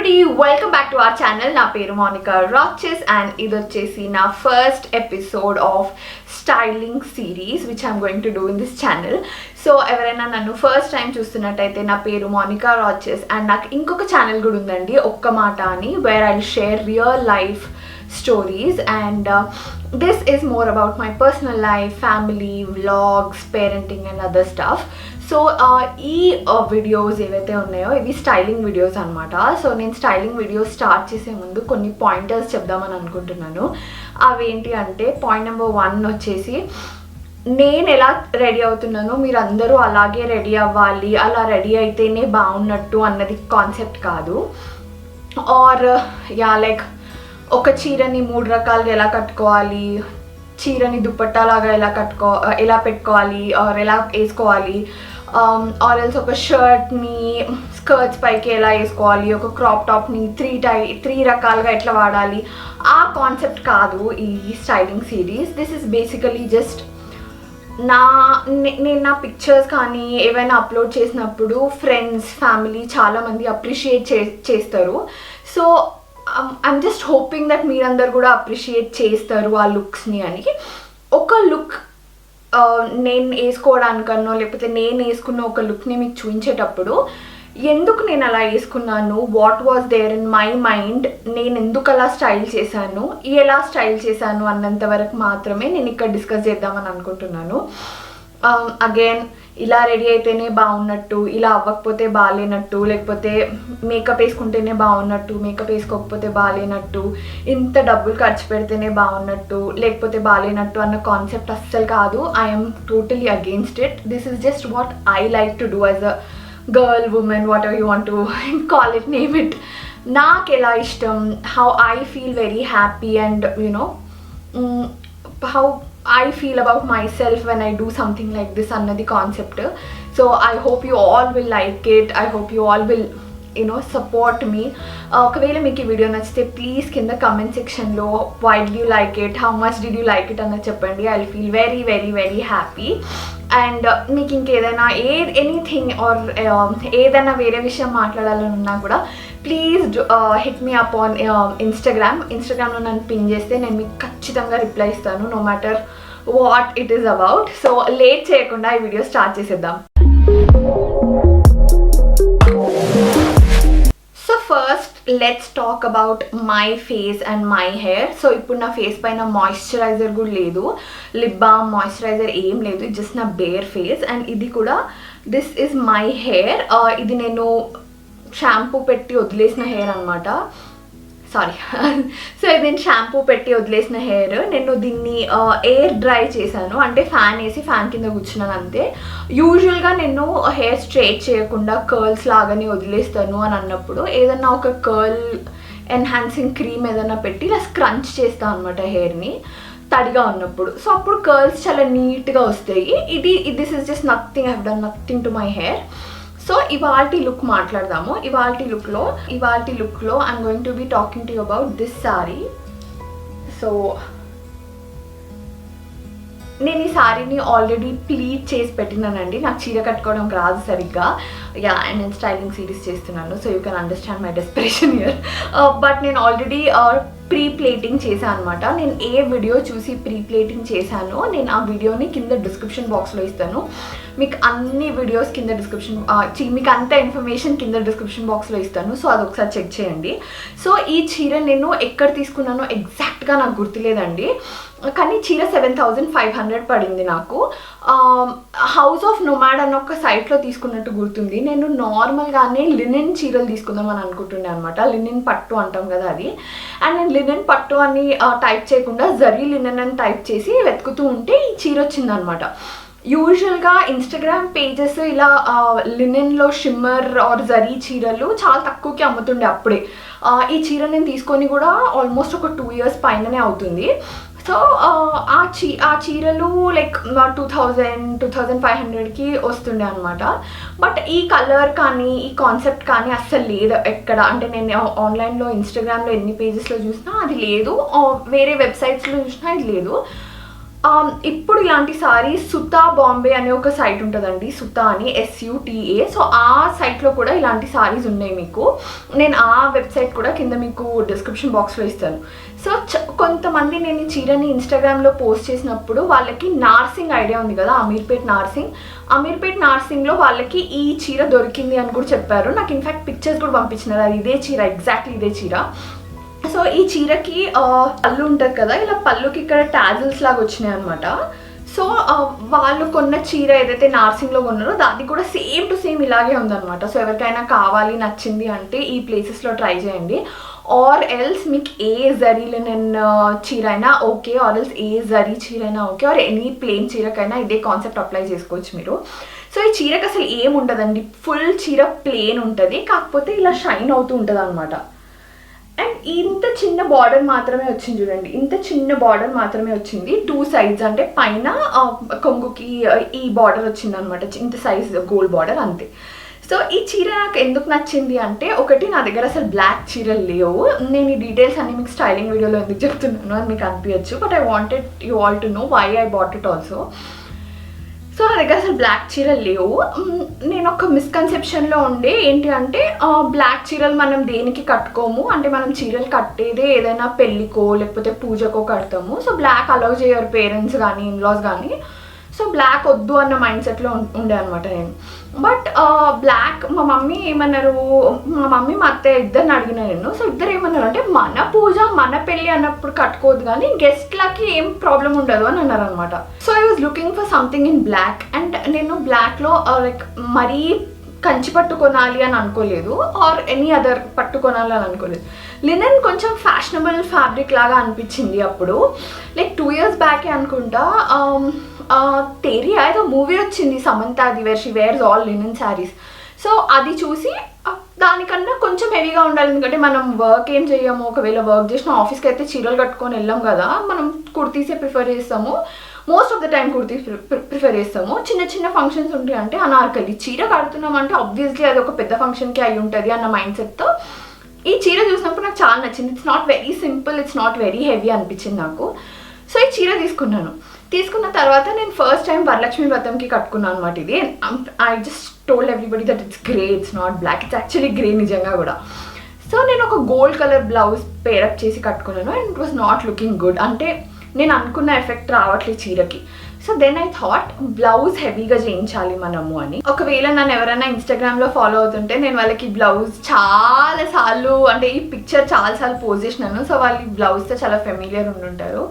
everybody, welcome back to our channel. నా పేరు Monika రాచెస్ and ఇది వచ్చేసి నా first episode of styling series which I'm going to do in this channel. So ఎవరైనా నన్ను ఫస్ట్ టైం చూస్తున్నట్టయితే నా పేరు మోనికా రాచెస్ అండ్ నాకు ఇంకొక ఛానల్ కూడా ఉందండి, ఒక్క మాట అని, where I share real life stories and this is more about my personal life, family, vlogs, parenting and other stuff. So ఈ వీడియోస్ ఏవైతే ఉన్నాయో ఇవి స్టైలింగ్ వీడియోస్ అనమాట. సో నేను స్టైలింగ్ వీడియోస్ స్టార్ట్ చేసే ముందు కొన్ని పాయింటర్స్ చెప్దామని అనుకుంటున్నాను. అవేంటి అంటే, పాయింట్ నెంబర్ 1 వచ్చేసి, నేను ఎలా రెడీ అవుతున్నానో మీరు అందరూ అలాగే రెడీ అవ్వాలి, అలా రెడీ అయితేనే బాగున్నట్టు అన్నది కాన్సెప్ట్ కాదు. ఆర్ లైక్ ఒక చీరని 3 రకాలుగా ఎలా కట్టుకోవాలి, చీరని దుప్పట్టాలాగా ఎలా పెట్టుకోవాలి ఆర్ ఎలా వేసుకోవాలి, ఆర్ ఎల్స్ ఒక షర్ట్ని స్కర్ట్స్ పైకి ఎలా వేసుకోవాలి, ఒక క్రాప్ టాప్ని 3 రకాలుగా ఎట్లా వాడాలి, ఆ కాన్సెప్ట్ కాదు ఈ styling series. This is basically just నేను నా పిక్చర్స్ కానీ ఏవైనా అప్లోడ్ చేసినప్పుడు ఫ్రెండ్స్, ఫ్యామిలీ చాలామంది అప్రిషియేట్ చేస్తారు. So I'm just hoping that మీరందరూ కూడా అప్రిషియేట్ చేస్తారు ఆ లుక్స్ని అని. ఒక లుక్ నేను వేసుకోవడానికన్నా లేకపోతే నేను వేసుకున్న ఒక లుక్ని మీకు చూపించేటప్పుడు ఎందుకు నేను అలా వేసుకున్నాను, what was there in my mind, నేను ఎందుకు అలా స్టైల్ చేశాను, ఎలా స్టైల్ చేశాను అన్నంత వరకు మాత్రమే నేను ఇక్కడ డిస్కస్ చేద్దామని అనుకుంటున్నాను. అగైన్ ఇలా రెడీ అయితేనే బాగున్నట్టు, ఇలా అవ్వకపోతే బాగాలేనట్టు, లేకపోతే మేకప్ వేసుకుంటేనే బాగున్నట్టు, మేకప్ వేసుకోకపోతే బాగాలేనట్టు, ఇంత డబ్బులు ఖర్చు పెడితేనే బాగున్నట్టు లేకపోతే బాగాలేనట్టు అన్న కాన్సెప్ట్ అస్సలు కాదు. I'm totally against it. This is just what I like to do as a girl, women, what ever you want to call it, name it. నాకు ఎలా ఇష్టం, how I feel very happy and you know how I feel about myself when I do something like this annadi concept. So I hope you all will like it. I hope you all will support me. ఒకవేళ మీకు ఈ video నచ్చితే please కింద comment సెక్షన్లో why did you like it, how much did you like it అన్నది చెప్పండి. I'll feel very very very happy. And మీకు ఇంకేదైనా ఎనీథింగ్ ఆర్ ఏదైనా వేరే విషయం మాట్లాడాలని ఉన్నా కూడా please hit me up on ఇన్స్టాగ్రామ్లో నన్ను పిన్ చేస్తే నేను మీకు ఖచ్చితంగా రిప్లై ఇస్తాను, no matter what it is about. So late చేయకుండా ఈ వీడియో స్టార్ట్ చేసేద్దాం. So first let's talk about my face and my hair. So ఇప్పుడు నా ఫేస్ పైన మాయిశ్చరైజర్ కూడా లేదు, లిప్ బామ్, మాయిశ్చరైజర్ ఏం లేదు, జస్ట్ నా బేర్ ఫేస్. అండ్ ఇది కూడా దిస్ ఈజ్ మై హెయిర్. ఇది నేను షాంపూ పెట్టి వదిలేసిన హెయిర్ అనమాట, సారీ. సో ఇది నేను షాంపూ పెట్టి వదిలేసిన హెయిర్. నేను దీన్ని ఎయిర్ డ్రై చేశాను, అంటే ఫ్యాన్ వేసి ఫ్యాన్ కింద కూర్చున్నాను అంతే. యూజువల్గా నేను హెయిర్ స్ట్రైట్ చేయకుండా కర్ల్స్ లాగానే వదిలేస్తాను అని అన్నప్పుడు ఏదన్నా ఒక కర్ల్ ఎన్హాన్సింగ్ క్రీమ్ ఏదన్నా పెట్టి ఇలా స్క్రంచ్ చేస్తాను అనమాట హెయిర్ని తడిగా ఉన్నప్పుడు. సో అప్పుడు కర్ల్స్ చాలా నీట్గా వస్తాయి. This is just nothing, I have done nothing to my hair. So ఇవాల్టి లుక్ మాట్లాడదాము. ఇవాల్టి లుక్లో I'm going to be talking to you about this saree. So నేను ఈ సారీని ఆల్రెడీ ప్లీట్ చేసి పెట్టినానండి, నాకు చీర కట్టుకోవడం రాదు సరిగ్గా. అండ్ నేను స్టైలింగ్ సిరీస్ చేస్తున్నాను, so you can understand my desperation here. But నేను ఆల్రెడీ ప్రీ ప్లేటింగ్ చేశాను అనమాట. నేను ఏ వీడియో చూసి ప్రీ ప్లేటింగ్ చేశానో నేను ఆ వీడియోని కింద డిస్క్రిప్షన్ బాక్స్లో ఇస్తాను. మీకు అన్ని వీడియోస్ కింద మీకు అంత ఇన్ఫర్మేషన్ కింద డిస్క్రిప్షన్ బాక్స్లో ఇస్తాను. సో అది ఒకసారి చెక్ చేయండి. సో ఈ చీర నేను ఎక్కడ తీసుకున్నానో ఎగ్జాక్ట్గా నాకు గుర్తులేదండి, కానీ చీర 7,500 పడింది నాకు. హౌస్ ఆఫ్ నొమాడ్ అన్న ఒక సైట్లో తీసుకున్నట్టు గుర్తుంది. నేను నార్మల్గానే లినెన్ చీరలు తీసుకుందామని అనుకుంటుండే అనమాట, లినెన్ పట్టు అంటాం కదా అది. అండ్ నేను లినెన్ పట్టు అని టైప్ చేయకుండా జరీ లినెన్ అని టైప్ చేసి వెతుకుతూ ఉంటే ఈ చీర వచ్చిందనమాట. యూజువల్గా ఇన్స్టాగ్రామ్ పేజెస్ ఇలా లినెన్లో షిమ్మర్ ఆర్ జరీ చీరలు చాలా తక్కువకి అమ్ముతుండే అప్పుడే. ఈ చీర నేను తీసుకొని కూడా ఆల్మోస్ట్ ఒక 2 years పైననే అవుతుంది. సో ఆ చీరలు లైక్ 2,000-2,500కి వస్తుండే అనమాట. బట్ ఈ కలర్ కానీ ఈ కాన్సెప్ట్ కానీ అస్సలు లేదు ఎక్కడ. అంటే నేను ఆన్లైన్లో ఇన్స్టాగ్రామ్లో ఎన్ని పేజెస్లో చూసినా అది లేదు, వేరే వెబ్సైట్స్లో చూసినా ఇది లేదు. ఇప్పుడు ఇలాంటి సారీస్ సుతా బాంబే అనే ఒక సైట్ ఉంటుందండి, సుతా అని SUTA. సో ఆ సైట్లో కూడా ఇలాంటి సారీస్ ఉన్నాయి మీకు. నేను ఆ వెబ్సైట్ కూడా కింద మీకు డిస్క్రిప్షన్ బాక్స్లో ఇస్తాను. సో కొంతమంది నేను ఈ చీరని ఇన్స్టాగ్రామ్లో పోస్ట్ చేసినప్పుడు వాళ్ళకి నార్సింగ్ ఐడియా ఉంది కదా, అమీర్పేట్ నార్సింగ్లో వాళ్ళకి ఈ చీర దొరికింది అని కూడా చెప్పారు. నాకు ఇన్ఫ్యాక్ట్ పిక్చర్స్ కూడా పంపించినారు, అది ఇదే చీర, ఎగ్జాక్ట్లీ ఇదే చీర. సో ఈ చీరకి పళ్ళు ఉంటుంది కదా, ఇలా పళ్ళుకి ఇక్కడ టాజిల్స్ లాగా వచ్చినాయి అనమాట. సో వాళ్ళు కొన్న చీర ఏదైతే నార్సింగ్లో కొన్నారో దాన్ని కూడా సేమ్ టు సేమ్ ఇలాగే ఉందన్నమాట. సో ఎవరికైనా కావాలి, నచ్చింది అంటే ఈ ప్లేసెస్లో ట్రై చేయండి. ఆర్ ఎల్స్ మీకు ఏ జరీ లినెన్ చీర అయినా ఓకే, ఆర్ ఎల్స్ ఏ జరీ చీర అయినా ఓకే, ఆర్ ఎనీ ప్లెయిన్ చీరకైనా ఇదే కాన్సెప్ట్ అప్లై చేసుకోవచ్చు మీరు. సో ఈ చీరకు అసలు ఏం ఉండదండి, ఫుల్ చీర ప్లెయిన్ ఉంటుంది, కాకపోతే ఇలా షైన్ అవుతూ ఉంటుంది అనమాట. అండ్ ఇంత చిన్న బార్డర్ మాత్రమే వచ్చింది చూడండి, ఇంత చిన్న బార్డర్ మాత్రమే వచ్చింది 2 sides. అంటే పైన కొంగుకి ఈ బార్డర్ వచ్చింది అనమాట, ఇంత సైజ్ గోల్డ్ బార్డర్, అంతే. సో ఈ చీర నాకు ఎందుకు నచ్చింది అంటే, ఒకటి నా దగ్గర అసలు బ్లాక్ చీరలు లేవు. నేను ఈ డీటెయిల్స్ అన్ని మీకు స్టైలింగ్ వీడియోలో ఎందుకు చెప్తున్నాను అని మీకు అనిపించచ్చు, but I wanted you all to know why I bought it also. So నా దగ్గర అసలు బ్లాక్ చీరలు లేవు. నేను ఒక మిస్కన్సెప్షన్లో ఉండే ఏంటి అంటే, బ్లాక్ చీరలు మనం దేనికి కట్టుకోము, అంటే మనం చీరలు కట్టేదే ఏదైనా పెళ్ళికో లేకపోతే పూజకో కడతాము. సో బ్లాక్ అలౌ చేయరు పేరెంట్స్ కానీ ఇన్లాస్ కానీ. సో బ్లాక్ వద్దు అన్న మైండ్ సెట్లో ఉండే అనమాట నేను. బట్ బ్లాక్ మా మమ్మీ ఏమన్నారు, మా మమ్మీ మా అత్తయ్య ఇద్దరిని అడిగిన నేను. సో ఇద్దరు ఏమన్నారు అంటే, మన పూజ మన పెళ్ళి అన్నప్పుడు కట్టుకోవద్దు కానీ గెస్ట్లకి ఏం ప్రాబ్లం ఉండదు అని అన్నారు అనమాట. So I was looking for something in black. And నేను బ్లాక్లో లైక్ మరీ కంచి పట్టు కొనాలి అని అనుకోలేదు, ఆర్ ఎనీ అదర్ పట్టు కొనాలి అని అనుకోలేదు. లినెన్ కొంచెం ఫ్యాషనబుల్ ఫ్యాబ్రిక్ లాగా అనిపించింది అప్పుడు, లైక్ 2 years బ్యాకే అనుకుంటా. తెరియా ఏదో మూవీ వచ్చింది సమంతాది, where she wears all linen saris. So అది చూసి దానికన్నా కొంచెం హెవీగా ఉండాలి, ఎందుకంటే మనం వర్క్ ఏం చేయము, ఒకవేళ వర్క్ చేసిన ఆఫీస్కి అయితే చీరలు కట్టుకొని వెళ్ళాం కదా, మనం కుర్తీసే ప్రిఫర్ చేస్తాము, most of the time kurtis prefer చేస్తాము. చిన్న చిన్న ఫంక్షన్స్ ఉంటాయి అంటే అనార్కలి, చీర కడుతున్నాం అంటే ఆబ్వియస్లీ అది ఒక పెద్ద ఫంక్షన్కి అయి ఉంటుంది అన్న మైండ్ సెట్తో ఈ చీర చూసినప్పుడు నాకు చాలా నచ్చింది. It's not very simple, it's not very heavy అనిపించింది నాకు. సో ఈ చీర తీసుకున్న తర్వాత నేను ఫస్ట్ టైం వరలక్ష్మి వ్రతంకి కట్టుకున్నాను అనమాట. ఇది I just told everybody that it's grey, it's not black, it's actually grey నిజంగా కూడా. సో నేను ఒక గోల్డ్ కలర్ బ్లౌజ్ పేరప్ చేసి కట్టుకున్నాను and it was not looking good. అంటే నేను అనుకున్న ఎఫెక్ట్ రావట్లేదు చీరకి. So then I thought blouse హెవీగా చేయించాలి మనము అని. ఒకవేళ నన్ను ఎవరైనా ఇన్స్టాగ్రామ్లో ఫాలో అవుతుంటే నేను వాళ్ళకి బ్లౌజ్ చాలాసార్లు, అంటే ఈ పిక్చర్ చాలాసార్లు పోజ్ చేసినాను. సో వాళ్ళు ఈ బ్లౌజ్తో చాలా ఫెమిలియర్ ఉండుంటారు.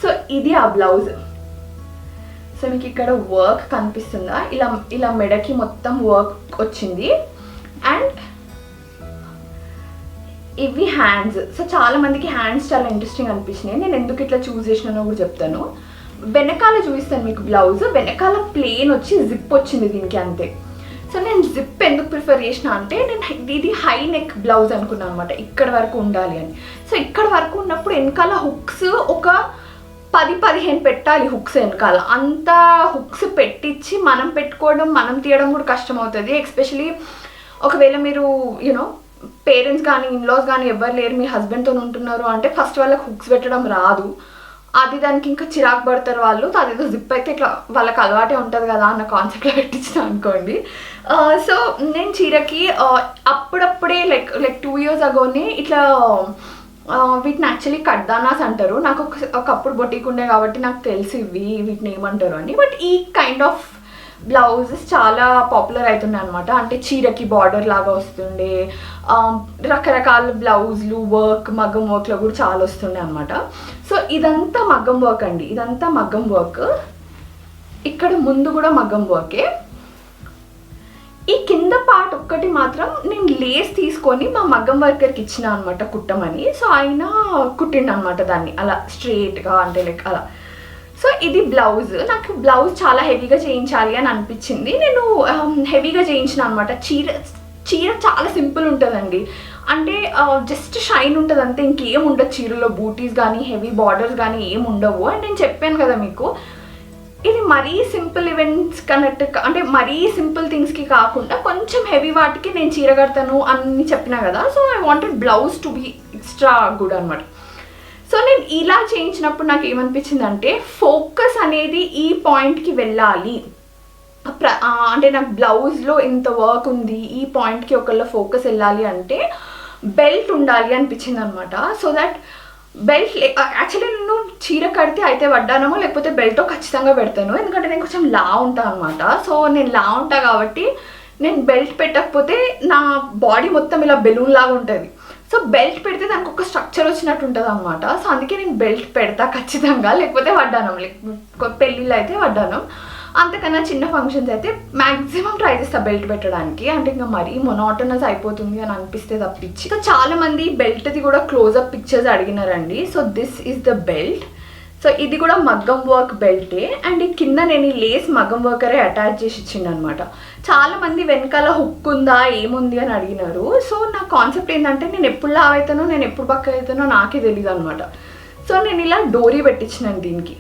సో ఇది ఆ బ్లౌజ్. సో మీకు ఇక్కడ వర్క్ కనిపిస్తుందా, ఇలా మెడకి మొత్తం వర్క్ వచ్చింది. అండ్ ఇవి హ్యాండ్స్. సో చాలా మందికి హ్యాండ్స్ చాలా ఇంట్రెస్టింగ్ అనిపించినాయి. నేను ఎందుకు ఇట్లా చూస్ చేసినానో కూడా చెప్తాను. వెనకాల చూపిస్తాను మీకు బ్లౌజ్. వెనకాల ప్లెయిన్ వచ్చి జిప్ వచ్చింది దీనికి, అంతే. సో నేను జిప్ ఎందుకు ప్రిఫర్ చేసిన అంటే, నేను ఇది హై నెక్ బ్లౌజ్ అనుకున్నాను అనమాట, ఇక్కడ వరకు ఉండాలి అని. సో ఇక్కడ వరకు ఉన్నప్పుడు వెనకాల హుక్స్ ఒక 10-15 పెట్టాలి హుక్స్ వెనకాల. అంత హుక్స్ పెట్టించి మనం పెట్టుకోవడం, మనం తీయడం కూడా కష్టం అవుతుంది. ఎస్పెషలీ ఒకవేళ మీరు యూనో పేరెంట్స్ కానీ ఇన్లాస్ కానీ ఎవరు లేరు, మీ హస్బెండ్తో ఉంటున్నారు అంటే ఫస్ట్ వాళ్ళకి హుక్స్ పెట్టడం రాదు, అది దానికి ఇంకా చిరాకు పడతారు వాళ్ళు. అదేదో జిప్ అయితే ఇట్లా వాళ్ళకి అలవాటే ఉంటుంది కదా అన్న కాన్సెప్ట్లో పెట్టించిన అనుకోండి. సో నేను చీరకి అప్పుడప్పుడే లైక్ 2 years అగోనే ఇట్లా వీటిని యాక్చువల్లీ కడ్దానాస్ అంటారు. నాకు ఒకప్పుడు బొటీక్ ఉండే కాబట్టి నాకు తెలిసి వీటిని ఏమంటారు అని. బట్ ఈ కైండ్ ఆఫ్ బ్లౌజెస్ చాలా పాపులర్ అవుతున్నాయి అనమాట. అంటే చీరకి బార్డర్ లాగా వస్తుండే, రకరకాల బ్లౌజులు మగ్గం వర్క్లో కూడా చాలా వస్తుండే అనమాట. సో ఇదంతా మగ్గం వర్క్ అండి, ఇదంతా మగ్గం వర్క్. ఇక్కడ ముందు కూడా మగ్గం వర్కే. ఈ కింద పార్ట్ ఒక్కటి మాత్రం నేను లేస్ తీసుకొని మా మగ్గం వర్కర్కి ఇచ్చిన అనమాట కుట్టమని. సో ఆయన కుట్టిండు అనమాట దాన్ని అలా స్ట్రెయిట్గా, అంటే లైక్ అలా. సో ఇది బ్లౌజ్. నాకు బ్లౌజ్ చాలా హెవీగా చేయించాలి అని అనిపించింది, నేను హెవీగా చేయించిన అనమాట. చీర చాలా సింపుల్ ఉంటుందండి, అంటే జస్ట్ షైన్ ఉంటుంది అంతే, ఇంకేం ఉండదు చీరలో. బూటీస్ కానీ హెవీ బార్డర్స్ కానీ ఏం ఉండవు. అండ్ నేను చెప్పాను కదా మీకు, ఇది మరీ సింపుల్ ఈవెంట్స్ కనెక్ట్, అంటే మరీ సింపుల్ థింగ్స్కి కాకుండా కొంచెం హెవీ వాటికి నేను చీర కడతాను అని చెప్పినా కదా. So I wanted blouse to be extra good అనమాట. సో నేను ఇలా చేయించినప్పుడు నాకు ఏమనిపించిందంటే ఫోకస్ అనేది ఈ పాయింట్కి వెళ్ళాలి, అంటే నాకు బ్లౌజ్లో ఇంత వర్క్ ఉంది, ఈ పాయింట్కి ఒకళ్ళ ఫోకస్ వెళ్ళాలి అంటే బెల్ట్ ఉండాలి అనిపించింది అనమాట. సో దట్ బెల్ట్ యాక్చువల్లీ నేను చీర కడితే అయితే వడ్డానమో లేకపోతే బెల్టో ఖచ్చితంగా పెడతాను, ఎందుకంటే నేను కొంచెం లా ఉంటాను అనమాట. సో నేను లా ఉంటా కాబట్టి నేను బెల్ట్ పెట్టకపోతే నా బాడీ మొత్తం ఇలా బెలూన్ లాగా ఉంటుంది. సో బెల్ట్ పెడితే దానికి ఒక స్ట్రక్చర్ వచ్చినట్టు ఉంటుంది అనమాట. సో అందుకే నేను బెల్ట్ పెడతా ఖచ్చితంగా, లేకపోతే వడ్డానం, పెళ్ళిళ్ళు అయితే వడ్డానం, అంతకన్నా చిన్న ఫంక్షన్స్ అయితే మ్యాక్సిమం ట్రై చేస్తా బెల్ట్ పెట్టడానికి, అంటే ఇంకా మరీ మొనాటనస్ అయిపోతుంది అని అనిపిస్తే తప్పించి. సో చాలా మంది బెల్ట్ది కూడా క్లోజ్అప్ పిక్చర్స్ అడిగినారండి. So this is the belt. So ఇది కూడా మగ్గం వర్క్ బెల్టే, అండ్ ఈ కింద నేను ఈ లేస్ మగ్గం వర్కరే అటాచ్ చేసి ఇచ్చిండు అనమాట. చాలా మంది వెనకాల హుక్ ఉందా ఏముంది అని అడిగినారు. సో నా కాన్సెప్ట్ ఏంటంటే నేను ఎప్పుడు లావ్ అవుతానో నేను ఎప్పుడు పక్క అవుతానో నాకే తెలియదు అనమాట. సో నేను ఇలా డోరీ పెట్టించినాను దీనికి,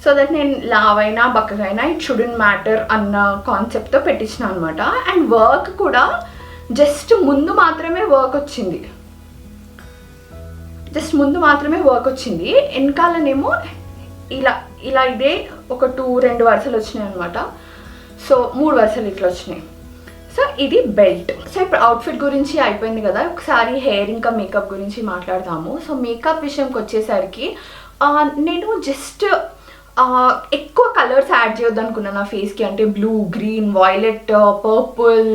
సో దట్ నేను లావ్ అయినా బక్కగైనా ఇట్ షుడెంట్ మ్యాటర్ అన్న కాన్సెప్ట్తో పెట్టించిన అనమాట. అండ్ వర్క్ కూడా జస్ట్ ముందు మాత్రమే వర్క్ వచ్చింది, జస్ట్ ముందు మాత్రమే వర్క్ వచ్చింది. వెనకాలనేమో ఇలా ఇలా ఇదే ఒక 2 వరుసలు వచ్చినాయి అనమాట. సో 3 వరుసలు ఇట్లా వచ్చినాయి. సో ఇది బెల్ట్. సో ఇప్పుడు అవుట్ఫిట్ గురించి అయిపోయింది కదా, ఒకసారి హెయిర్ ఇంకా మేకప్ గురించి మాట్లాడతాము. సో మేకప్ విషయంకి వచ్చేసరికి నేను జస్ట్ ఎక్కువ కలర్స్ యాడ్ చేయొద్దు అనుకున్నాను నా ఫేస్కి, అంటే blue, green, violet, purple,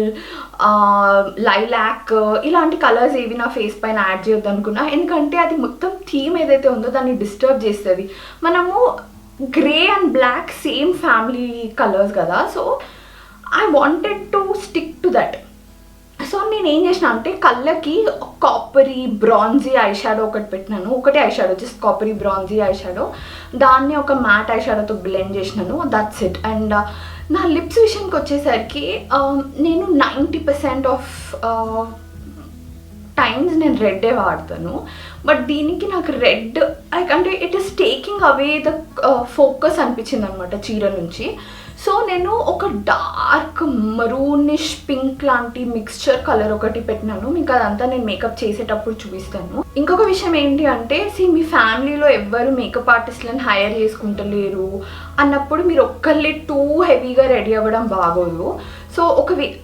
lilac ఇలాంటి కలర్స్ ఏవి నా ఫేస్ పైన యాడ్ చేయొద్దు అనుకున్నా, ఎందుకంటే అది మొత్తం థీమ్ ఏదైతే ఉందో దాన్ని డిస్టర్బ్ చేస్తుంది. మనము grey and black same family colours కదా, so I wanted to stick to that. So నేను ఏం చేసిన అంటే కళ్ళకి కాపరీ బ్రాంజీ ఐ షాడో ఒకటి పెట్టినాను, ఒకటే I shadow, just coppery bronzy I shadow, దాన్ని ఒక మ్యాట్ ఐ షాడోతో బ్లెండ్ చేసినాను, దట్స్ ఇట్. అండ్ నా లిప్స్ విషయానికి వచ్చేసరికి నేను 90% ఆఫ్ టైమ్స్ నేను రెడ్డే వాడతాను, బట్ దీనికి నాకు రెడ్ అంటే it is taking away the focus అనిపించింది అనమాట చీర నుంచి. సో నేను ఒక డార్క్ మరూనిష్ పింక్ లాంటి మిక్స్చర్ కలర్ ఒకటి పెట్టినాను, మీకు అదంతా నేను మేకప్ చేసేటప్పుడు చూపిస్తాను. ఇంకొక విషయం ఏంటి అంటే, మీ ఫ్యామిలీలో ఎవ్వరు మేకప్ ఆర్టిస్ట్లను హైర్ చేసుకుంటలేరు అన్నప్పుడు మీరు ఒక్కళ్ళే టూ హెవీగా రెడీ అవ్వడం బాగోదు. సో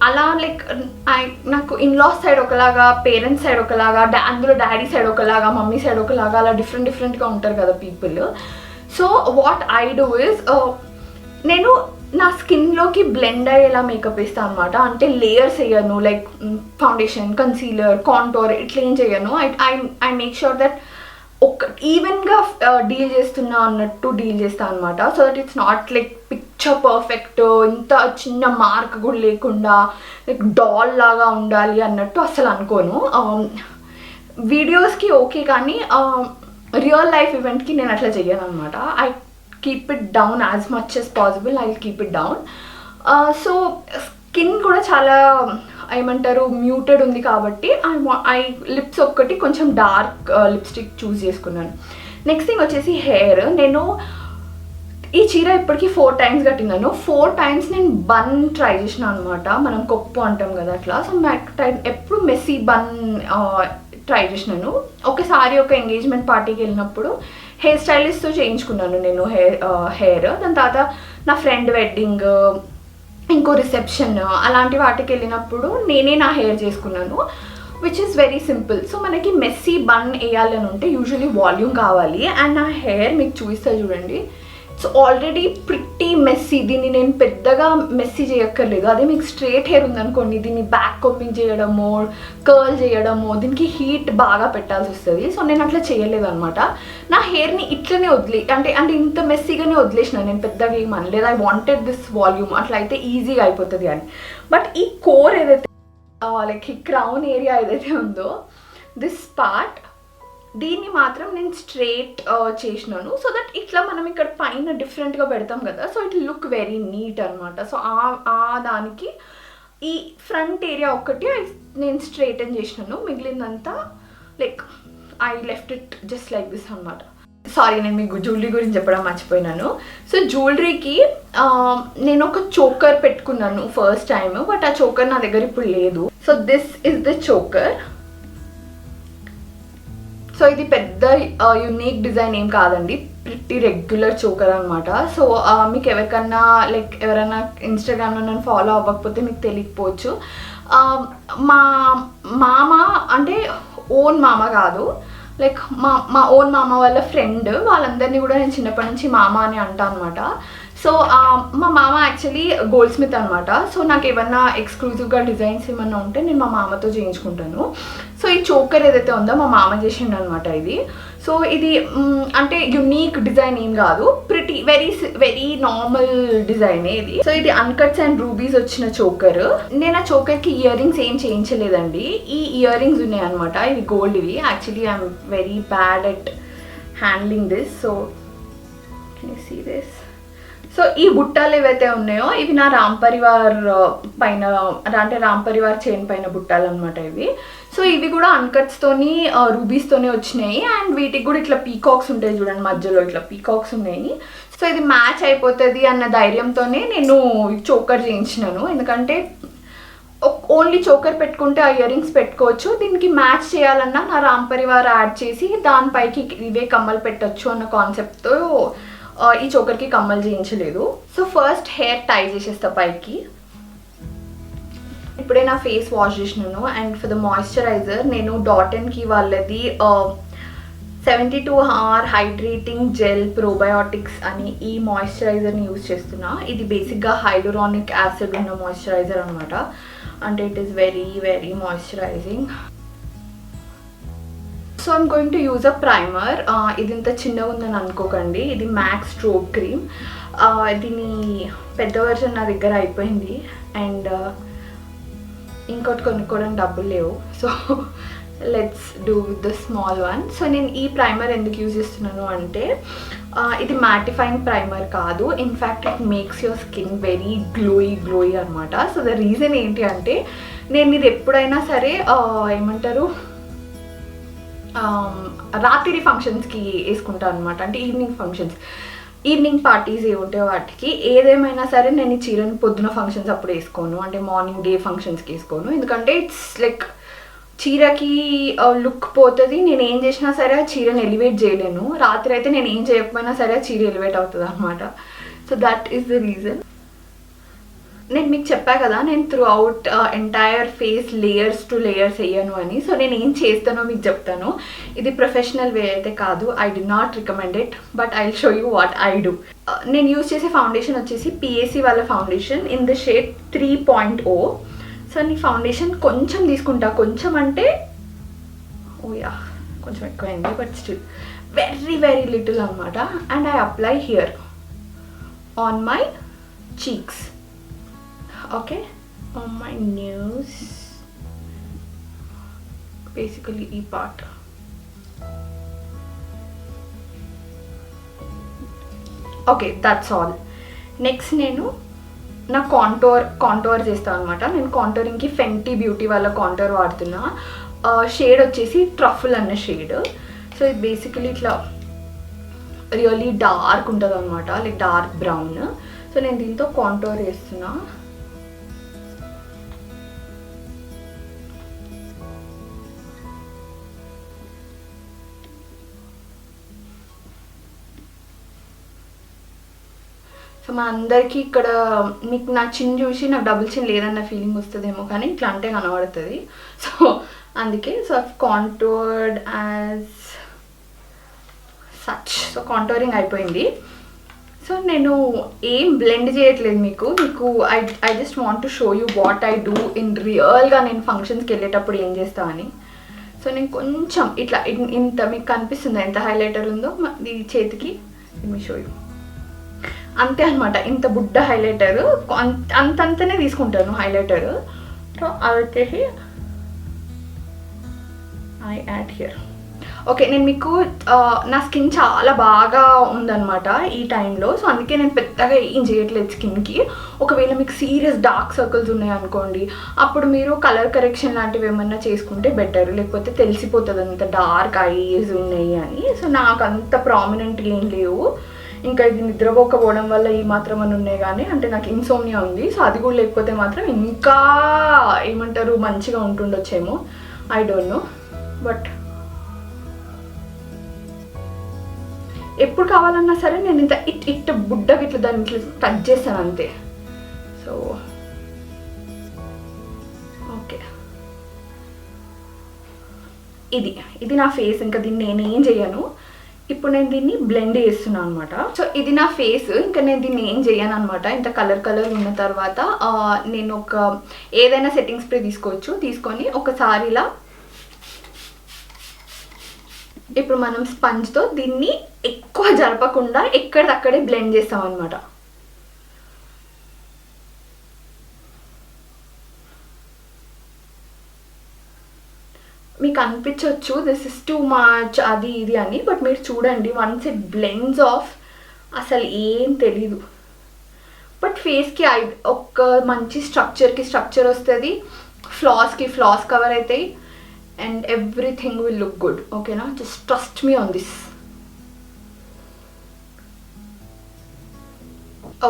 అలా లైక్ నాకు ఇన్లాస్ సైడ్ ఒకలాగా, పేరెంట్స్ సైడ్ ఒకలాగా, అందులో డాడీ సైడ్ ఒకలాగా, మమ్మీ సైడ్ ఒకలాగా, అలా డిఫరెంట్గా ఉంటారు కదా people. So what I do is, నేను నా స్కిన్లోకి బ్లెండ్ అయ్యేలా మేకప్ వేస్తాను అనమాట. అంటే లేయర్స్ వేయను, లైక్ ఫౌండేషన్, కన్సీలర్, కాంటోర్ ఇట్లా ఏం చేయను. ఐ మేక్ షూర్ దట్ ఒక ఈవెన్గా డీల్ చేస్తున్నా అన్నట్టు డీల్ చేస్తాను అనమాట. So that it's not like picture perfect, ఇంత చిన్న మార్క్ కూడా లేకుండా లైక్ డాల్ లాగా ఉండాలి అన్నట్టు అసలు అనుకోను. వీడియోస్కి ఓకే, కానీ రియల్ లైఫ్ ఈవెంట్కి నేను అట్లా చెయ్యను అనమాట. I keep it down as much as possible. I'll keep it down. So skin కూడా చాలా ఏమంటారు మ్యూటెడ్ ఉంది కాబట్టి ఐ లిప్స్ ఒక్కటి కొంచెం డార్క్ లిప్స్టిక్ చూస్ చేసుకున్నాను. నెక్స్ట్ థింగ్ వచ్చేసి హెయిర్. నేను ఈ చీర ఇప్పటికీ 4 times కట్టినాను. 4 times నేను బన్ ట్రై చేసిన అనమాట, మనం కొప్పు అంటాం కదా అట్లా. సో ఎప్పుడు మెస్సీ బన్ ట్రై చేసినాను. ఒకసారి ఒక ఎంగేజ్మెంట్ పార్టీకి వెళ్ళినప్పుడు హెయిర్ స్టైలిస్ట్తో చేయించుకున్నాను నేను హెయిర్. దాని తర్వాత నా ఫ్రెండ్ వెడ్డింగ్, ఇంకో రిసెప్షన్, అలాంటి వాటికి వెళ్ళినప్పుడు నేనే నా హెయిర్ చేసుకున్నాను, which is very simple. So మనకి మెస్సీ బన్ వేయాలని ఉంటే యూజువలీ వాల్యూమ్ కావాలి. అండ్ నా హెయిర్ మీకు చూపిస్తా చూడండి, ఇట్స్ ఆల్రెడీ ప్రిట్టి మెస్సీ. దీన్ని నేను పెద్దగా మెస్సీ చేయక్కర్లేదు. అదే మీకు స్ట్రేట్ హెయిర్ ఉందనుకోండి, దీన్ని బ్యాక్ కోంబింగ్ చేయడమో, కర్ల్ చేయడమో, దీనికి హీట్ బాగా పెట్టాల్సి వస్తుంది. సో నేను అట్లా చేయలేదు అనమాట. నా హెయిర్ని ఇట్లనే అంటే ఇంత మెస్సీగానే వదిలేసిన, నేను పెద్దగా ఏమనలేదు. ఐ వాంటెడ్ దిస్ వాల్యూమ్, అట్లా అయితే ఈజీగా అయిపోతుంది అని. బట్ ఈ కోర్ ఏదైతే లైక్ ఈ క్రౌన్ ఏరియా ఏదైతే ఉందో, దిస్ పార్ట్, దీన్ని మాత్రం నేను స్ట్రేట్ చేసినాను. సో దట్ ఇట్లా మనం ఇక్కడ పైన డిఫరెంట్గా పెడతాం కదా, so it look very neat అనమాట. సో దానికి ఈ ఫ్రంట్ ఏరియా ఒక్కటి నేను స్ట్రైటన్ చేసినాను, మిగిలిందంతా like I left it just like this అనమాట. సారీ, నేను మీకు జ్యువెలరీ గురించి చెప్పడం మర్చిపోయినాను. సో జ్యువెలరీకి నేను ఒక చోకర్ పెట్టుకున్నాను ఫస్ట్ టైం, బట్ ఆ చోకర్ నా దగ్గర ఇప్పుడు లేదు. So this is the choker. So ఇది పెద్ద యునిక్ డిజైన్ ఏం కాదండి, ప్రిట్టి రెగ్యులర్ చోకర్ అనమాట. సో మీకు ఎవరికన్నా లైక్ ఎవరైనా ఇన్స్టాగ్రామ్లో నన్ను ఫాలో అవ్వకపోతే మీకు తెలియకపోవచ్చు. మా మామ అంటే ఓన్ మామ కాదు, లైక్ మా ఓన్ మామ వాళ్ళ ఫ్రెండ్, వాళ్ళందరినీ కూడా నేను చిన్నప్పటి నుంచి మామ అని అంటా అనమాట. సో మా మామ యాక్చువల్లీ గోల్డ్ స్మిత్ అనమాట. సో నాకు ఏమన్నా ఎక్స్క్లూజివ్గా డిజైన్స్ ఏమన్నా ఉంటే నేను మా మామతో చేయించుకుంటాను. సో ఈ చోకర్ ఏదైతే ఉందో మా మామ చేసిండు అనమాట ఇది. సో ఇది అంటే యునీక్ డిజైన్ ఏం కాదు, ప్రిటీ వెరీ నార్మల్ డిజైనే ఇది. సో ఇది అన్కట్స్ అండ్ రూబీస్ వచ్చిన చోకర్. నేను ఆ చోకర్కి ఇయర్ రింగ్స్ ఏం చేయించలేదండి, ఈ ఇయర్ రింగ్స్ ఉన్నాయి అనమాట. ఇవి గోల్డ్ ఇవి. Actually I'm very bad at handling this. So can you see this? So ఈ బుట్టాలు ఏవైతే ఉన్నాయో ఇవి నా రామ్ పరివార్ పైన, అంటే రామ్ పరివార్ చైన్ పైన బుట్టాలు అనమాట ఇవి. సో ఇవి కూడా అన్కట్స్తోని రూబీస్తోనే వచ్చినాయి. అండ్ వీటికి కూడా ఇట్లా పీకాక్స్ ఉంటాయి చూడండి, మధ్యలో ఇట్లా పీకాక్స్ ఉన్నాయి. సో ఇది మ్యాచ్ అయిపోతుంది అన్న ధైర్యంతోనే నేను చోకర్ చేయించినాను. ఎందుకంటే ఓన్లీ చోకర్ పెట్టుకుంటే ఆ ఇయర్ రింగ్స్ పెట్టుకోవచ్చు, దీనికి మ్యాచ్ చేయాలన్నా నా రామ్ పరివార్ యాడ్ చేసి దానిపైకి ఇవే కమ్మలు పెట్టచ్చు అన్న కాన్సెప్ట్తో ఈ చోకర్కి కమ్మలు చేయించలేదు. సో ఫస్ట్ హెయిర్ టై చేసేస్తా పైకి. ఇప్పుడే నా ఫేస్ వాష్ చేసినాను. అండ్ ఫర్ ద మాయిశ్చరైజర్ నేను డాటన్కి వాళ్ళది 72 hour హైడ్రేటింగ్ జెల్ ప్రోబయోటిక్స్ అని ఈ మాయిశ్చరైజర్ని యూజ్ చేస్తున్నా. ఇది బేసిక్గా హైడ్రోనిక్ యాసిడ్ ఉన్న మాయిశ్చరైజర్ అనమాట. అంటే it is very moisturising. So I'm going to use a primer. ఇది ఇంత చిన్నగా ఉందని అనుకోకండి, ఇది మ్యాక్స్ స్ట్రోబ్ క్రీమ్. దీని పెద్ద వర్షన్ నా దగ్గర అయిపోయింది అండ్ ఇంకోటి కొనుక్కోవడానికి డబ్బులు లేవు. So let's do with the small one. So నేను ఈ ప్రైమర్ ఎందుకు యూజ్ చేస్తున్నాను అంటే ఇది మ్యాటిఫైయింగ్ ప్రైమర్ కాదు, in fact it makes your skin very glowy అనమాట. సో ద రీజన్ ఏంటి అంటే నేను ఇది ఎప్పుడైనా సరే ఏమంటారు రాత్రి ఫంక్షన్స్కి వేసుకుంటాను అనమాట. అంటే ఈవినింగ్ పార్టీస్ ఏ ఉంటే వాటికి ఏదేమైనా సరే నేను ఈ చీరని పొద్దున ఫంక్షన్స్ అప్పుడు వేసుకోను, అంటే మార్నింగ్ డే ఫంక్షన్స్కి వేసుకోను. ఎందుకంటే ఇట్స్ లైక్ చీరకి లుక్ పోతుంది, నేను ఏం చేసినా సరే ఆ చీరని ఎలివేట్ చేయలేను. రాత్రి అయితే నేను ఏం చేయకపోయినా సరే ఆ చీర ఎలివేట్ అవుతుంది అనమాట. So that is the reason. నేను మీకు చెప్పా కదా నేను through out entire face layers to layers వేయను అని. సో నేను ఏం చేస్తానో మీకు చెప్తాను. ఇది ప్రొఫెషనల్ వే అయితే కాదు, I did not recommend it, but I will show you what I do. నేను యూజ్ చేసే ఫౌండేషన్ వచ్చేసి పిఏసి వాళ్ళ foundation in the shade 3.0. So నీ ఫౌండేషన్ కొంచెం తీసుకుంటా, కొంచెం అంటే ఓయా కొంచెం ఎక్కువైంది, బట్ స్టిల్ వెరీ లిటిల్ అనమాట. And I apply here on my cheeks. Okay, on my nose, basically e part. Okay, that's all. Next నేను నా కాంటోర్ చేస్తాను అనమాట. నేను కాంటోరింగ్కి ఫెంటీ బ్యూటీ వాళ్ళ కాంటోర్ వాడుతున్నా. షేడ్ వచ్చేసి ట్రఫుల్ అన్న షేడ్. సో ఇది బేసికలీ ఇట్లా రియల్లీ డార్క్ ఉంటుంది అనమాట, లైక్ డార్క్ బ్రౌన్. సో నేను దీంతో కాంటోర్ వేస్తున్నా. సో మా అందరికీ ఇక్కడ మీకు నా చిన్ చూసి నాకు డబుల్ చిన్ లేదన్న ఫీలింగ్ వస్తుందేమో, కానీ ఇట్లా అంటే కనబడుతుంది. సో అందుకే so contoured as such. So contouring అయిపోయింది. సో నేను ఏం బ్లెండ్ చేయట్లేదు మీకు I just want to show you what I do in రియల్గా నేను ఫంక్షన్స్కి వెళ్ళేటప్పుడు ఏం చేస్తామని. సో నేను కొంచెం ఇట్లా ఇంత మీకు కనిపిస్తుందా ఎంత హైలైటర్ ఉందో ఈ చేతికి, మీ షో యూ. అంతే అనమాట, ఇంత బుడ్డ హైలైటర్ అంతంతనే తీసుకుంటాను హైలైటర్. సో అది వచ్చేసి ఐ యాడ్ హియర్. ఓకే, నేను మీకు నా స్కిన్ చాలా బాగా ఉందన్నమాట ఈ టైంలో. సో అందుకే నేను పెద్దగా ఏం చేయట్లేదు స్కిన్కి. ఒకవేళ మీకు సీరియస్ డార్క్ సర్కిల్స్ ఉన్నాయనుకోండి, అప్పుడు మీరు కలర్ కరెక్షన్ లాంటివి ఏమన్నా చేసుకుంటే బెటర్, లేకపోతే తెలిసిపోతుంది అంత డార్క్ ఐస్ ఉన్నాయి అని. సో నాకు అంత ప్రామినెంట్గా ఏం లేవు. ఇంకా ఇది నిద్రపోకపోవడం వల్ల ఈ మాత్రం అని ఉన్నాయి, కానీ అంటే నాకు ఇన్సోమ్నియా ఉంది. సో అది కూడా లేకపోతే మాత్రం ఇంకా ఏమంటారు మంచిగా ఉంటుండొచ్చేమో, ఐ డోంట్ నో. బట్ ఎప్పుడు కావాలన్నా సరే నేను ఇంత ఇట్ బుడ్డకి ఇట్లా దాన్ని ఇట్లా టచ్ చేస్తాను అంతే. సో ఓకే, ఇది నా ఫేస్. ఇంకా దీన్ని నేనేం చేయను. ఇప్పుడు నేను దీన్ని బ్లెండ్ చేస్తున్నాను అనమాట. సో ఇది నా ఫేస్, ఇంకా నేను దీన్ని ఏం చేయను అనమాట. ఇంత కలర్ ఉన్న తర్వాత నేను ఏదైనా సెట్టింగ్ స్ప్రే తీసుకోవచ్చు. తీసుకొని ఒకసారి ఇలా ఇప్పుడు మనం స్పంజ్తో దీన్ని ఎక్కువ జరపకుండా ఎక్కడిదక్కడే బ్లెండ్ చేస్తాం అనమాట. మీకు అనిపించవచ్చు దిస్ ఇస్ టూ మచ్ అది ఇది అని, బట్ మీరు చూడండి వన్స్ ఇట్ బ్లెండ్స్ ఆఫ్ అసలు ఏం తెలీదు. బట్ ఫేస్కి ఒక మంచి స్ట్రక్చర్ వస్తుంది, ఫ్లాస్కి ఫ్లాస్ కవర్ అవుతాయి, and everything will look good. ఓకేనా, just trust me on this.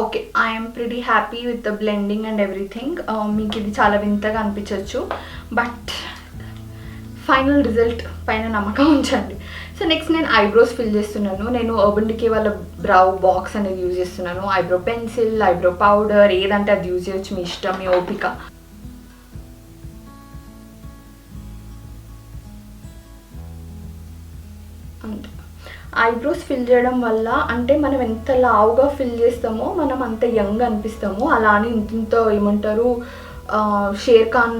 Okay, I'm pretty happy with the blending and everything. మీకు ఇది చాలా వింతగా అనిపించవచ్చు, బట్ ఫైనల్ రిజల్ట్ పైన నమ్మకం ఉంచండి. సో నెక్స్ట్ నేను ఐబ్రోస్ ఫిల్ చేస్తున్నాను. నేను అర్బన్ డికే వాళ్ళ బ్రౌ బాక్స్ అనేది యూజ్ చేస్తున్నాను. ఐబ్రో పెన్సిల్, ఐబ్రో పౌడర్ ఏదంటే అది యూజ్ చేయొచ్చు, మీ ఇష్టం, మీ ఓపిక. అంతే. ఐబ్రోస్ ఫిల్ చేయడం వల్ల అంటే మనం ఎంత లావుగా ఫిల్ చేస్తామో మనం అంత యంగ్ అనిపిస్తాము. అలా అని ఇంత ఏమంటారు షేర్ ఖాన్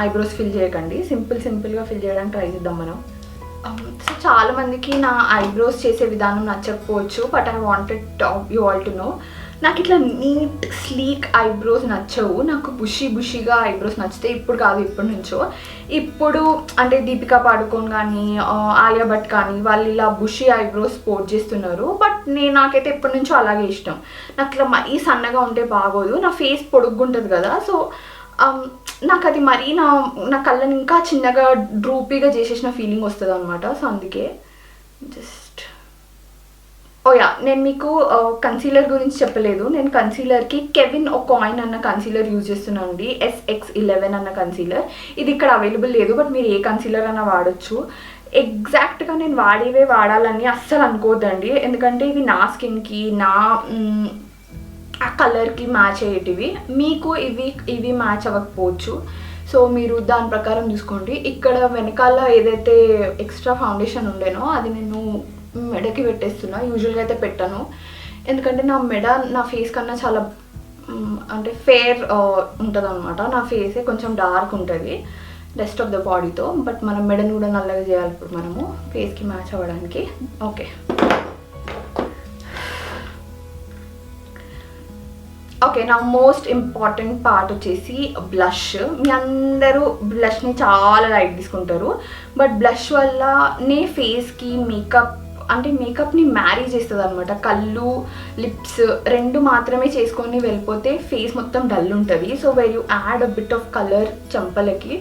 ఐబ్రోస్ ఫిల్ చేయకండి. సింపుల్గా ఫిల్ చేయడానికి ట్రై చేద్దాం మనం. సో చాలామందికి నా ఐబ్రోస్ చేసే విధానం నచ్చకపోవచ్చు, but I wanted you all to know. నాకు ఇట్లా నీట్ స్లీక్ ఐబ్రోస్ నచ్చవు. నాకు బుషీగా ఐబ్రోస్ నచ్చుతాయి. ఇప్పుడు కాదు, ఇప్పటి నుంచో. ఇప్పుడు అంటే దీపికా పాడుకోన్ కానీ ఆలియా భట్ కానీ వాళ్ళు ఇలా బుషీ ఐబ్రోస్ స్పోర్ట్ చేస్తున్నారు. బట్ నాకైతే ఎప్పటి నుంచో అలాగే ఇష్టం. నాకు ఇట్లా మరీ సన్నగా ఉంటే బాగోదు. నా ఫేస్ పొడుగ్గుంటుంది కదా, సో నాకు అది మరీ నా కళ్ళని ఇంకా చిన్నగా డ్రూపీగా చేసేసిన ఫీలింగ్ వస్తుంది అనమాట. సో అందుకే జస్ట్ నేను మీకు కన్సీలర్ గురించి చెప్పలేదు. నేను కన్సీలర్కి కెవిన్ ఒకాయిన్ అన్న కన్సీలర్ యూజ్ చేస్తున్నాను అండి. SX11 అన్న కన్సీలర్. ఇది ఇక్కడ అవైలబుల్ లేదు, బట్ మీరు ఏ కన్సీలర్ అన్నా వాడచ్చు. ఎగ్జాక్ట్గా నేను వాడేవే వాడాలని అస్సలు అనుకోవద్దండి, ఎందుకంటే ఇవి నా స్కిన్కి ఆ కలర్కి మ్యాచ్ అయ్యేటివి. మీకు ఇవి మ్యాచ్ అవ్వకపోవచ్చు. సో మీరు దాని ప్రకారం చూసుకోండి. ఇక్కడ వెనకాల ఏదైతే ఎక్స్ట్రా ఫౌండేషన్ ఉండేనో అది నేను మెడకి పెట్టేస్తున్నా. యూజువల్గా అయితే పెట్టాను, ఎందుకంటే నా ఫేస్ కన్నా చాలా అంటే ఫేర్ ఉంటుంది అనమాట. నా ఫేసే కొంచెం డార్క్ ఉంటుంది రెస్ట్ ఆఫ్ ద బాడీతో. బట్ మనం మెడని కూడా నల్లగా చేయాలి ఇప్పుడు మనము ఫేస్కి మ్యాచ్ అవ్వడానికి. ఓకే, నా మోస్ట్ ఇంపార్టెంట్ పార్ట్ వచ్చేసి బ్లష్. మీ అందరూ బ్లష్ని చాలా లైట్ తీసుకుంటారు, బట్ బ్లష్ వల్ల ఫేస్కి మేకప్ని మ్యారీ చేస్తుంది అనమాట. కళ్ళు, లిప్స్ రెండు మాత్రమే చేసుకొని వెళ్ళిపోతే ఫేస్ మొత్తం డల్ ఉంటుంది. So where you add a bit of colour చెంపలకి,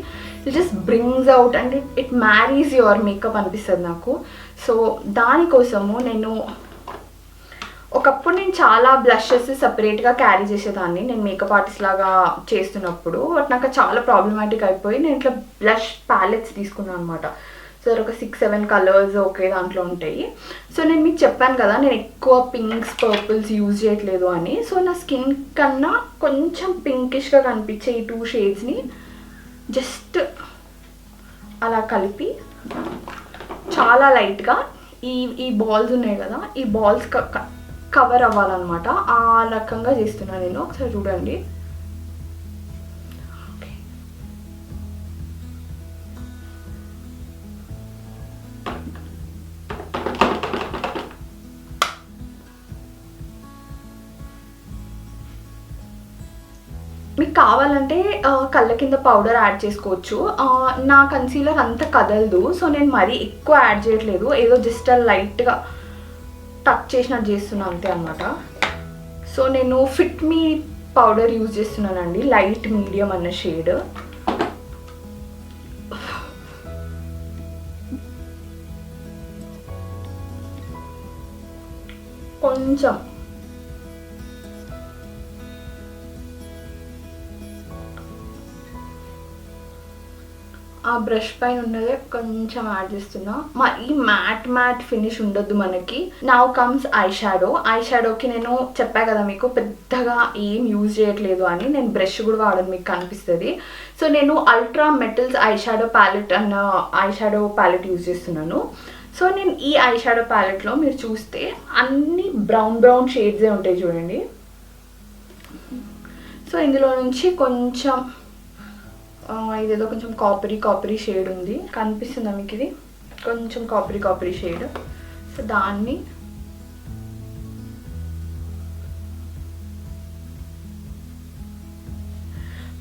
it just brings out and it marries your makeup అనిపిస్తుంది నాకు. సో దానికోసము ఒకప్పుడు నేను చాలా బ్లషెస్ సపరేట్గా క్యారీ చేసేదాన్ని నేను మేకప్ ఆర్టిస్ట్ లాగా చేస్తున్నప్పుడు. బట్ నాకు చాలా ప్రాబ్లమాటిక్ అయిపోయి నేను ఇట్లా బ్లష్ ప్యాలెట్స్ తీసుకున్నాను అనమాట. సో ఒక 6-7 కలర్స్ ఒకే దాంట్లో ఉంటాయి. సో నేను మీకు చెప్పాను కదా నేను ఎక్కువ పింక్స్, పర్పుల్స్ యూజ్ చేయట్లేదు అని. సో నా స్కిన్ కన్నా కొంచెం పింకిష్గా కనిపించే ఈ 2 షేడ్స్ని జస్ట్ అలా కలిపి చాలా లైట్గా ఈ బాల్స్ ఉన్నాయి కదా, ఈ బాల్స్ కవర్ అవ్వాలన్నమాట. ఆ రకంగా చేస్తున్నాను నేను. ఒకసారి చూడండి. మీకు కావాలంటే కళ్ళ కింద పౌడర్ యాడ్ చేసుకోవచ్చు. నా కన్సీలర్ అంత కదలదు, సో నేను మరీ ఎక్కువ యాడ్ చేయట్లేదు. ఏదో జస్ట్ లైట్గా టచ్ చేసినట్టు చేస్తున్నాను అంతే అనమాట. సో నేను ఫిట్ మీ పౌడర్ యూజ్ చేస్తున్నానండి, లైట్ మీడియం అన్న షేడ్. కొంచెం ఆ బ్రష్ పైన ఉన్నదే కొంచెం యాడ్ చేస్తున్నా. ఈ మ్యాట్ ఫినిష్ ఉండొద్దు మనకి. నౌ కమ్స్ ఐ షాడోకి నేను చెప్పా కదా మీకు పెద్దగా ఏం యూజ్ చేయట్లేదు అని. నేను బ్రష్ కూడా వాడను, మీకు కనిపిస్తుంది. సో నేను ultra metals eye shadow palette use చేస్తున్నాను. సో నేను ఈ ఐ షాడో ప్యాలెట్లో మీరు చూస్తే అన్ని బ్రౌన్ షేడ్సే ఉంటాయి చూడండి. సో ఇందులో నుంచి కొంచెం ఇదేదో కొంచెం కాపరీ షేడ్ ఉంది, కనిపిస్తుందా మీకు? ఇది కొంచెం కాపరీ షేడ్. సో దాన్ని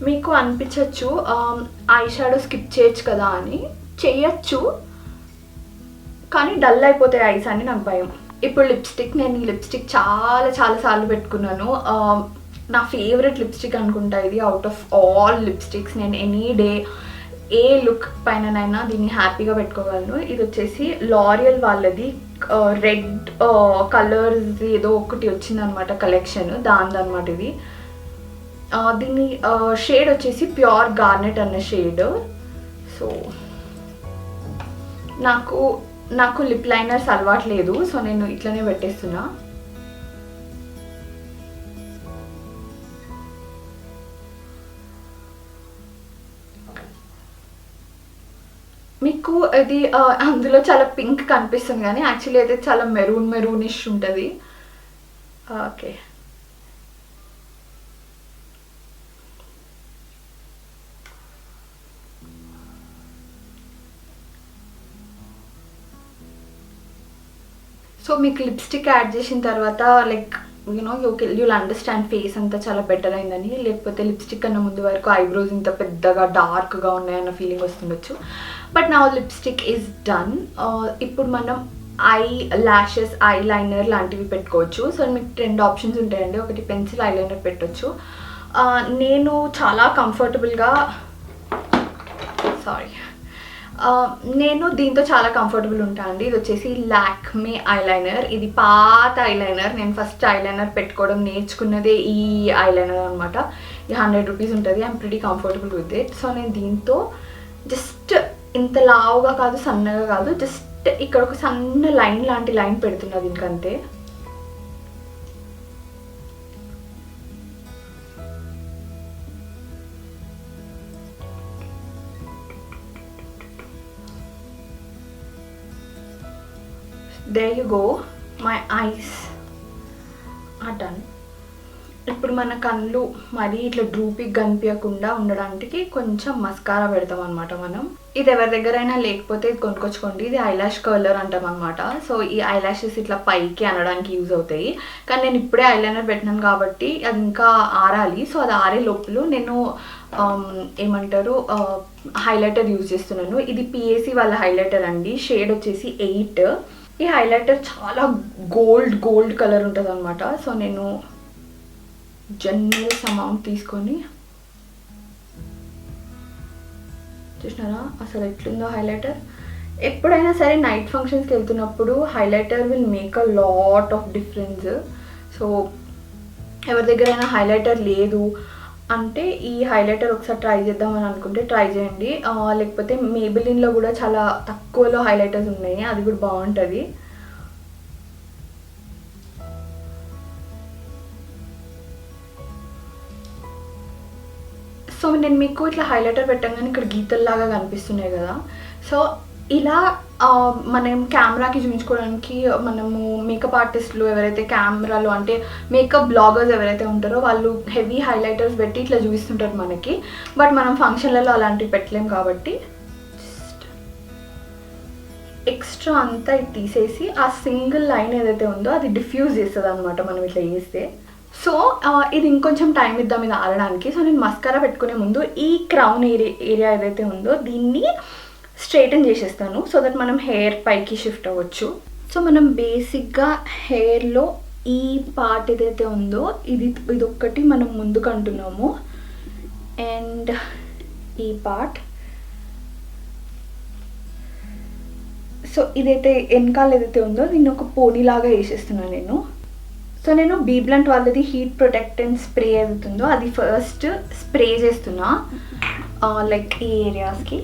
మీకు అనిపించవచ్చు ఐ షాడో స్కిప్ చేయొచ్చు కదా అని. చేయొచ్చు, కానీ డల్ అయిపోతాయి ఐస్ అని నాకు భయం. ఇప్పుడు లిప్స్టిక్, నేను ఈ లిప్స్టిక్ చాలా సార్లు పెట్టుకున్నాను. నా ఫేవరెట్ లిప్స్టిక్ అనుకుంటా ఇది అవుట్ ఆఫ్ ఆల్ లిప్స్టిక్స్. నేను ఎనీ డే ఏ లుక్ పైననైనా దీన్ని హ్యాపీగా పెట్టుకోగలను. ఇది వచ్చేసి లారియల్ వాళ్ళది రెడ్ కలర్స్ ఏదో ఒకటి వచ్చిందనమాట కలెక్షన్, దానిదనమాట ఇది. దీని షేడ్ వచ్చేసి ప్యూర్ గార్నెట్ అన్న షేడ్. సో నాకు లిప్ లైనర్స్ అలవాటు లేదు, సో నేను ఇట్లనే పెట్టేస్తున్నా. మీకు ఇది అందులో చాలా పింక్ కనిపిస్తుంది కానీ యాక్చువల్లీ అయితే చాలా మెరూనిష్ ఉంటుంది. ఓకే, సో మీకు లిప్స్టిక్ యాడ్ చేసిన తర్వాత లైక్ యూల్ అండర్స్టాండ్ ఫేస్ అంతా చాలా బెటర్ అయిందని. లేకపోతే లిప్స్టిక్ కన్నా ముందు వరకు ఐబ్రోస్ ఇంత పెద్దగా డార్క్గా ఉన్నాయన్న ఫీలింగ్ వస్తుండొచ్చు. బట్ నా లిప్స్టిక్ ఈజ్ డన్. ఇప్పుడు మనం ఐ లాషెస్, ఐ లైనర్ లాంటివి పెట్టుకోవచ్చు. సో మీకు 2 ఆప్షన్స్ ఉంటాయండి. ఒకటి పెన్సిల్ ఐ లైనర్ పెట్టవచ్చు. నేను చాలా కంఫర్టబుల్గా నేను దీంతో చాలా కంఫర్టబుల్ ఉంటానండి. ఇది వచ్చేసి లాక్మే ఐలైనర్. ఇది పాత ఐలైనర్. నేను ఫస్ట్ ఐలైనర్ పెట్టుకోవడం నేర్చుకున్నదే ఈ ఐలైనర్ అనమాట. ఇది 100 రూపీస్ ఉంటుంది. I'm pretty comfortable with it. So నేను దీంతో జస్ట్ ఇంత లావుగా కాదు, సన్నగా కాదు, జస్ట్ ఇక్కడ ఒక సన్న లైన్ లాంటి లైన్ పెడుతున్నా దీనికంతే. There you go, my eyes are done. ఇప్పుడు మన కళ్ళు మరీ ఇట్లా డ్రూపీగా కనిపించకుండా ఉండడానికి కొంచెం మస్కారా పెడతాం అనమాట మనం. ఇది ఎవరి దగ్గరైనా లేకపోతే ఇది కొనుక్కొచ్చుకోండి. ఇది ఐలాష్ కలర్ అంటాం అనమాట. సో ఈ ఐలాషెస్ ఇట్లా పైకి అనడానికి యూజ్ అవుతాయి. కానీ నేను ఇప్పుడే ఐలైనర్ పెట్టినాను కాబట్టి అది ఇంకా ఆరాలి. సో అది ఆరే లోపల నేను ఏమంటారు హైలైటర్ యూజ్ చేస్తున్నాను. ఇది పిఏసి వాళ్ళ హైలైటర్ అండి. షేడ్ వచ్చేసి 8. ఈ హైలైటర్ చాలా గోల్డ్ కలర్ ఉంటుంది అనమాట. సో నేను జనరస్ అమౌంట్ తీసుకొని, చూసినారా అసలు ఎట్లుందో హైలైటర్. ఎప్పుడైనా సరే నైట్ ఫంక్షన్స్కి వెళ్తున్నప్పుడు highlighter will make a lot of difference. So ఎవరి దగ్గరైనా హైలైటర్ లేదు అంటే ఈ హైలైటర్ ఒకసారి ట్రై చేద్దామని అనుకుంటే ట్రై చేయండి. లేకపోతే మేబిలిన్లో కూడా చాలా తక్కువలో హైలైటర్స్ ఉన్నాయి, అది కూడా బాగుంటుంది. సో నేను మీకు ఇట్లా హైలైటర్ పెట్టగానే ఇక్కడ గీతల్లాగా కనిపిస్తున్నాయి కదా. సో ఇలా మనం కెమెరాకి చూపించుకోవడానికి మనము మేకప్ ఆర్టిస్టులు ఎవరైతే కెమెరాలో అంటే మేకప్ బ్లాగర్స్ ఎవరైతే ఉంటారో వాళ్ళు హెవీ హైలైటర్స్ పెట్టి ఇట్లా చూపిస్తుంటారు మనకి. బట్ మనం ఫంక్షన్లలో అలాంటివి పెట్టలేం కాబట్టి ఎక్స్ట్రా అంతా ఇది తీసేసి ఆ సింగిల్ లైన్ ఏదైతే ఉందో అది డిఫ్యూజ్ చేస్తుంది అనమాట మనం ఇట్లా చేస్తే. సో ఇది ఇంకొంచెం టైం ఇద్దాం ఇది ఆడడానికి. సో నేను మస్కారా పెట్టుకునే ముందు ఈ క్రౌన్ ఏరియా ఏదైతే ఉందో దీన్ని స్ట్రైటన్ చేసేస్తాను సో దట్ మనం హెయిర్ పైకి షిఫ్ట్ అవ్వచ్చు. సో మనం బేసిక్గా హెయిర్లో ఈ పార్ట్ ఏదైతే ఉందో ఇది ఒక్కటి మనం ముందుకు అంటున్నాము. అండ్ ఈ పార్ట్, సో ఇదైతే వెనకాల ఏదైతే ఉందో దీన్ని ఒక పోనీలాగా వేసేస్తున్నాను నేను. సో నేను బీ బ్లంట్ వాళ్ళది హీట్ ప్రొటెక్టెంట్ స్ప్రే ఏదైతుందో అది ఫస్ట్ స్ప్రే చేస్తున్నా లైక్ ఈ ఏరియాస్కి.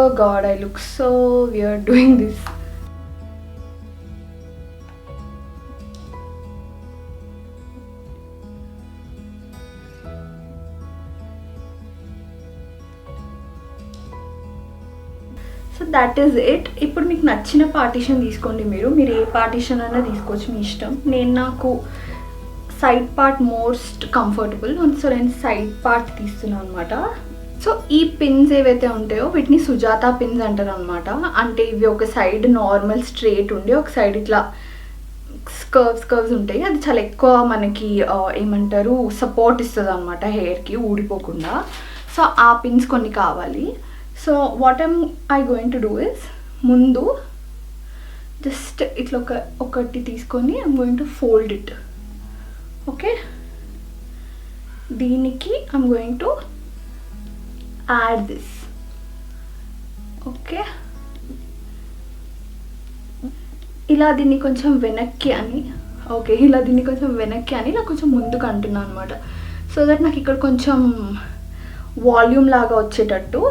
Oh god, I look so weird doing this. So that is it. ఇప్పుడు మీకు నచ్చిన పార్టీషన్ తీసుకోండి. మీరు ఏ పార్టీషన్ అయినా తీసుకోవచ్చు, మీ ఇష్టం. నాకు side part most comfortable, so నేను సైడ్ పార్ట్ తీస్తున్నాను అనమాట. సో ఈ పిన్స్ ఏవైతే ఉంటాయో వీటిని సుజాత పిన్స్ అంటారు అనమాట. అంటే ఇవి ఒక సైడ్ నార్మల్ స్ట్రేట్ ఉండి ఒక సైడ్ ఇట్లా కర్వ్స్ ఉంటాయి. అది చాలా ఎక్కువ మనకి ఏమంటారు సపోర్ట్ ఇస్తుంది అనమాట హెయిర్కి ఊడిపోకుండా. సో ఆ పిన్స్ కొన్ని కావాలి. So what I going to do is, ముందు జస్ట్ ఇట్లా ఒకటి తీసుకొని I'm going to fold it. Okay, దీనికి I'm going to add this. Okay, ఇలా దీన్ని కొంచెం వెనక్కి అని ఇలా కొంచెం ముందుకు అంటున్నాను అనమాట. సో దట్ నాకు ఇక్కడ కొంచెం వాల్యూమ్ లాగా వచ్చేటట్టు.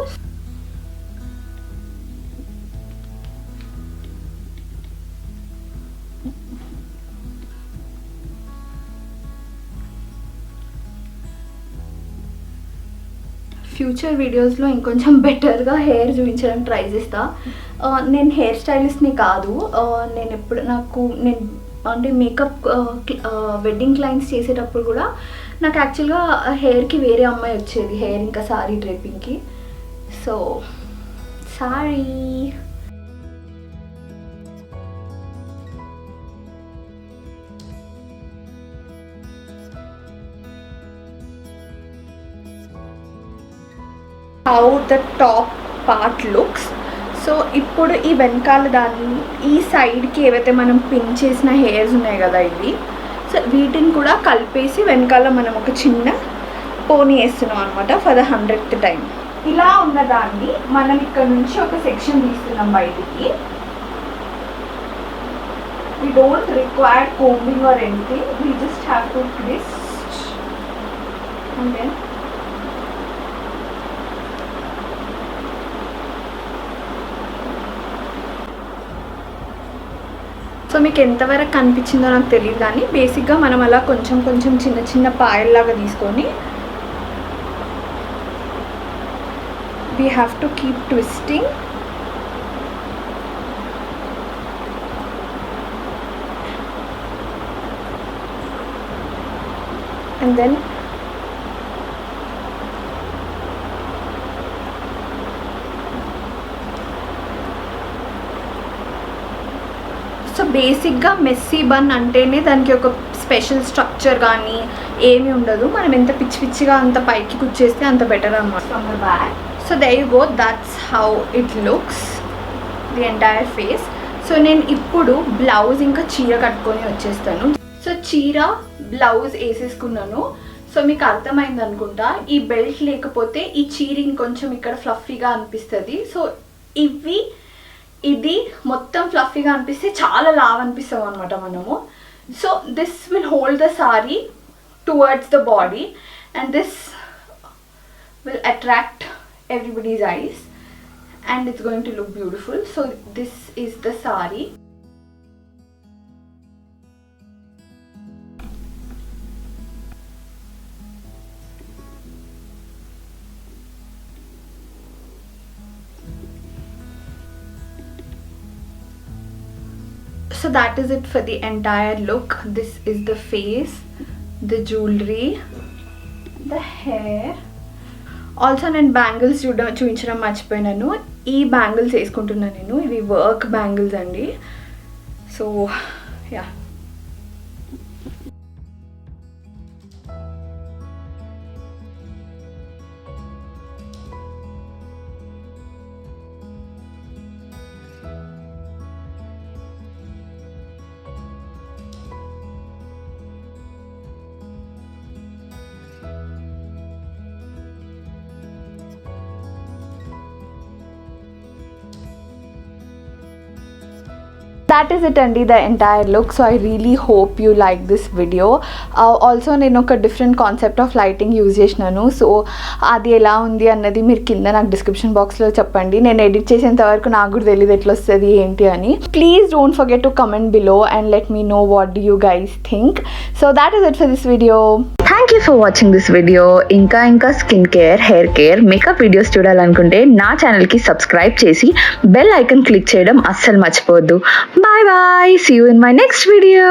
ఫ్యూచర్ వీడియోస్లో ఇంకొంచెం బెటర్గా హెయిర్ చూపించడానికి ట్రై చేస్తా. నేను హెయిర్ స్టైలిస్ట్ని కాదు. నేను అంటే మేకప్ వెడ్డింగ్ క్లయింట్స్ చేసేటప్పుడు కూడా నాకు యాక్చువల్గా హెయిర్కి వేరే అమ్మాయి వచ్చేది, హెయిర్ ఇంకా సారీ డ్రేపింగ్కి. So sari. How the top part looks. So ఇప్పుడు ఈ వెనకాల దాన్ని ఈ సైడ్కి ఏవైతే మనం పిన్ చేసిన హెయిర్స్ ఉన్నాయి కదా ఇవి, సో వీటిని కూడా కలిపేసి వెనకాల మనం ఒక చిన్న పోనీ వేస్తున్నాం అనమాట ఫర్ ద 100th టైం. ఇలా ఉన్నదాన్ని మనం ఇక్కడ నుంచి ఒక సెక్షన్ తీస్తున్నాం బయటికి. we don't require combing or anything, we just have to twist and then so మీకు ఎంతవరకు కనిపించిందో నాకు తెలియదు, కానీ బేసిక్గా మనం అలా కొంచెం కొంచెం చిన్న చిన్న పాయల్లాగా తీసుకొని we have to keep twisting. And then so బేసిక్గా మెస్సీ బన్ అంటేనే దానికి ఒక స్పెషల్ స్ట్రక్చర్ కానీ ఏమీ ఉండదు. మనం ఎంత పిచ్చి పిచ్చిగా అంత పైకి కుచ్చేస్తే అంత బెటర్ అన్నమాట. From the back. So there you go, that's how it looks, the entire face. So నేను ఇప్పుడు బ్లౌజ్ ఇంకా చీర కట్టుకొని వచ్చేస్తాను. సో చీర బ్లౌజ్ వేసేసుకున్నాను. సో మీకు అర్థమైంది అనుకుంటా. ఈ బెల్ట్ లేకపోతే ఈ చీర ఇంకొంచెం ఇక్కడ ఫ్లఫీగా అనిపిస్తుంది. సో ఇది మొత్తం ఫ్లఫీగా అనిపిస్తే చాలా లావ్ అనిపిస్తాం అనమాట మనము. So this will hold the sorry towards the body and this will attract everybody's eyes and it's going to look beautiful. So this is the sari. So that is it for the entire look. This is the face, the jewelry, the hair. Also నేను bangles చూపించడం మర్చిపోయినాను. ఈ bangles వేసుకుంటున్నాను నేను. ఇవి work bangles అండి. So yeah, that is it అండి, the entire look. So I really hope you like this video. Also నేను ఒక different concept of lighting use చేసినాను. సో అది ఎలా ఉంది అన్నది మీరు కింద నాకు డిస్క్రిప్షన్ బాక్స్లో చెప్పండి. నేను ఎడిట్ చేసేంత వరకు నాకు కూడా తెలియదు ఎట్లా వస్తుంది ఏంటి అని. Please don't forget to comment below and let me know what do you guys think. So that is it for this video. Thank you for watching this video. ఇంకా skin care, hair care, makeup videos చూడాలనుకుంటే నా ఛానల్కి subscribe చేసి bell icon click చేయడం అస్సలు మర్చిపోవద్దు. Bye bye, see you in my next video.